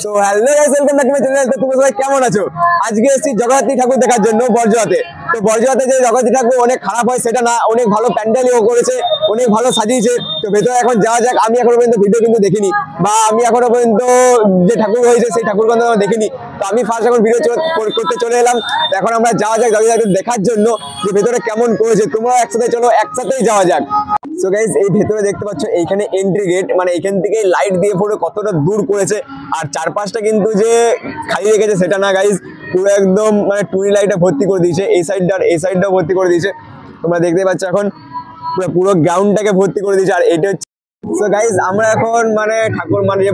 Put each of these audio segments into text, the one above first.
So hello guys, welcome back to my channel. তো তোমরা সবাই কেমন আছো? আজকে এসেছি জগদ্ধাত্রী ঠাকুর দেখার জন্য বরজোয়াতে। তো বরজোয়াতে যে জগদ্ধাত্রী ঠাকুর অনেক খারাপ হয় সেটা না, অনেক ভালো প্যান্ডেলও করেছে, অনেক ভালো সাজিয়েছে। তো ভেতরে এখন যাওয়া যাক। আমি এখনো পর্যন্ত ভিডিও কিন্তু দেখিনি, বা আমি এখনো পর্যন্ত যে ঠাকুর হয়েছে সেই ঠাকুর কিন্তু দেখিনি। তো আমি ফার্স্ট এখন ভিডিও করতে চলে এলাম। তো এখন আমরা যাওয়া যাক জগদ্ধাত্রী দেখার জন্য যে ভেতরে কেমন করেছে। তোমরা একসাথে চলো, একসাথেই যাওয়া যাক। সো গাইস, এই ভেতরে দেখতে পাচ্ছ এইখানে এন্ট্রি গেট, মানে এখান থেকে লাইট দিয়ে পুরো কতটা দূর করেছে। আর চারপাশটা কিন্তু যে খালি রেখেছে সেটা না গাইস, পুরো একদম মানে টুনি লাইটে ভর্তি করে দিয়েছে। এই সাইডটা আর এই সাইডটাও ভর্তি করে দিয়েছে। তোমরা দেখতে পাচ্ছ এখন পুরো গ্রাউন্ডটাকে ভর্তি করে দিয়েছে। আর এটা সো গাইস, আমরা এখন মানে ঠাকুর মানে যে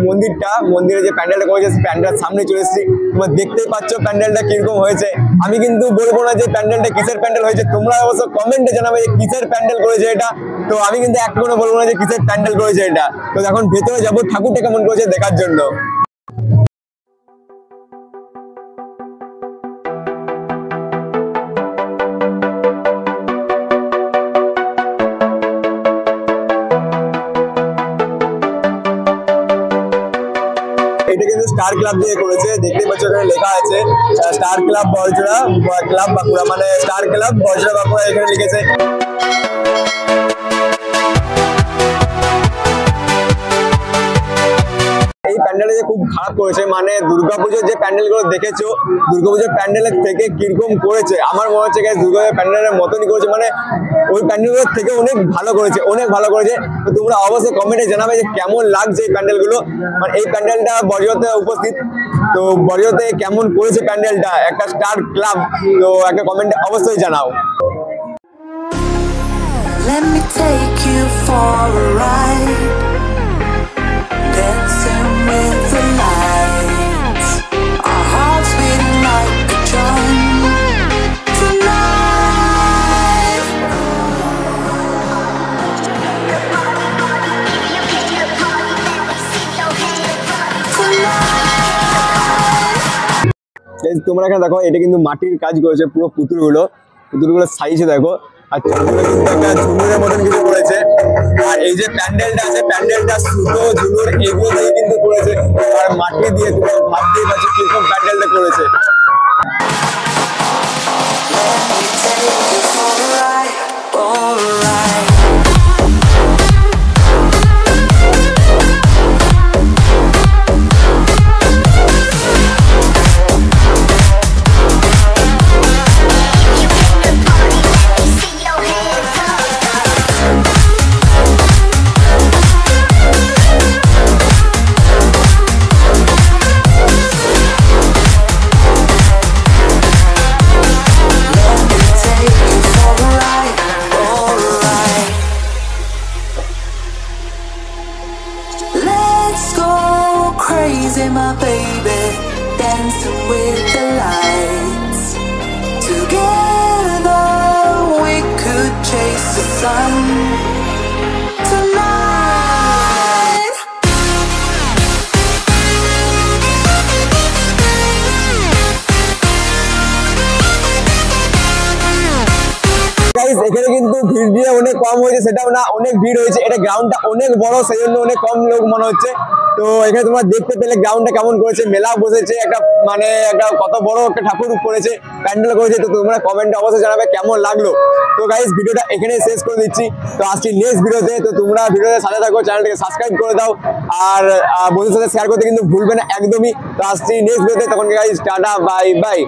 মন্দিরে যে প্যান্ডেলটা করেছে প্যান্ডেলের সামনে চলে এসেছি। তোমরা দেখতেই পাচ্ছ প্যান্ডেলটা কিরকম হয়েছে। আমি কিন্তু বলবো না যে প্যান্ডেলটা কিসের প্যান্ডেল হয়েছে, তোমরা অবশ্য কমেন্টে জানাবে যে কিসের প্যান্ডেল করেছে এটা। তো আমি কিন্তু এক কোনো বলবো না যে কিসের প্যান্ডেল করেছে এটা। তো এখন ভেতরে যাবো ঠাকুরটা কেমন করেছে দেখার জন্য। এটা কিন্তু স্টার ক্লাব দিয়ে করেছে, দেখতে পাচ্ছ এখানে লেখা আছে star club Barjora club Bankura, মানে স্টার ক্লাব বরজোড়া বাঁকুড়া এখানে লিখেছে। এই প্যান্ডেলটা যে খুব খারাপ করেছে, মানে দুর্গাপুজোর যে প্যান্ডেলগুলো দেখেছো, দুর্গাপুজোর প্যান্ডেলের থেকে কিরকম করেছে আমার মনে হচ্ছে দুর্গাপুজোর প্যান্ডেলের মতনই করেছে, মানে ওই প্যান্ডেলগুলোর থেকে অনেক ভালো করেছে, অনেক ভালো করেছে। তো তোমরা অবশ্যই কমেন্টে জানাবে যে কেমন লাগছে এই প্যান্ডেলগুলো। মানে এই প্যান্ডেলটা বরজোয়াতে উপস্থিত, তো বরজোয়াতে কেমন করেছে প্যান্ডেলটা একটা স্টার ক্লাব, তো একটা কমেন্টে অবশ্যই জানাও। Let me take you for a ride, dancing with the lights, our hearts beating like a drum tonight. তোমরা এখানে দেখো, এটা কিন্তু মাটির কাজ করেছে, পুরো পুতুলগুলো সাইজে দেখো। আর কিন্তু একটা ঝুনুরের মতন কিছু করেছে। আর এই যে প্যান্ডেলটা আছে, প্যান্ডেলটা সুতো ঝুনুর এগুলো দিয়ে কিন্তু করেছে। আর মাটি দিয়ে তোমরা ভাবতেই পারছো কিরকম প্যান্ডেলটা করেছে। Crazy, my baby, dancing with the lights. Together we could chase the sun tonight. Guys, এখানে কিন্তু ভিড় দিয়ে অনেক কম হয়েছে সেটাও না, অনেক ভিড় হয়েছে। এটা গ্রাউন্ডটা অনেক বড়, সেই জন্য অনেক কম লোক মনে হচ্ছে। তো এখানে তোমরা দেখতে পেলে গ্রাউন্ডটা কেমন করেছে, মেলা বসেছে একটা, মানে একটা কত বড় একটা ঠাকুর করেছে, প্যান্ডেল করেছে। তো তোমরা কমেন্টে অবশ্যই জানাবে কেমন লাগলো। তো গাইস, ভিডিওটা এখানে শেষ করে দিচ্ছি। তো আসছি নেক্সট ভিডিওতে। তো তোমরা ভিডিওতে সাথে থাকো, চ্যানেলটাকে সাবস্ক্রাইব করে দাও, আর বন্ধুদের সাথে শেয়ার করতে কিন্তু ভুলবে না একদমই। তো আসছি নেক্সট ভিডিওতে, তখন গাইস টাটা, বাই বাই।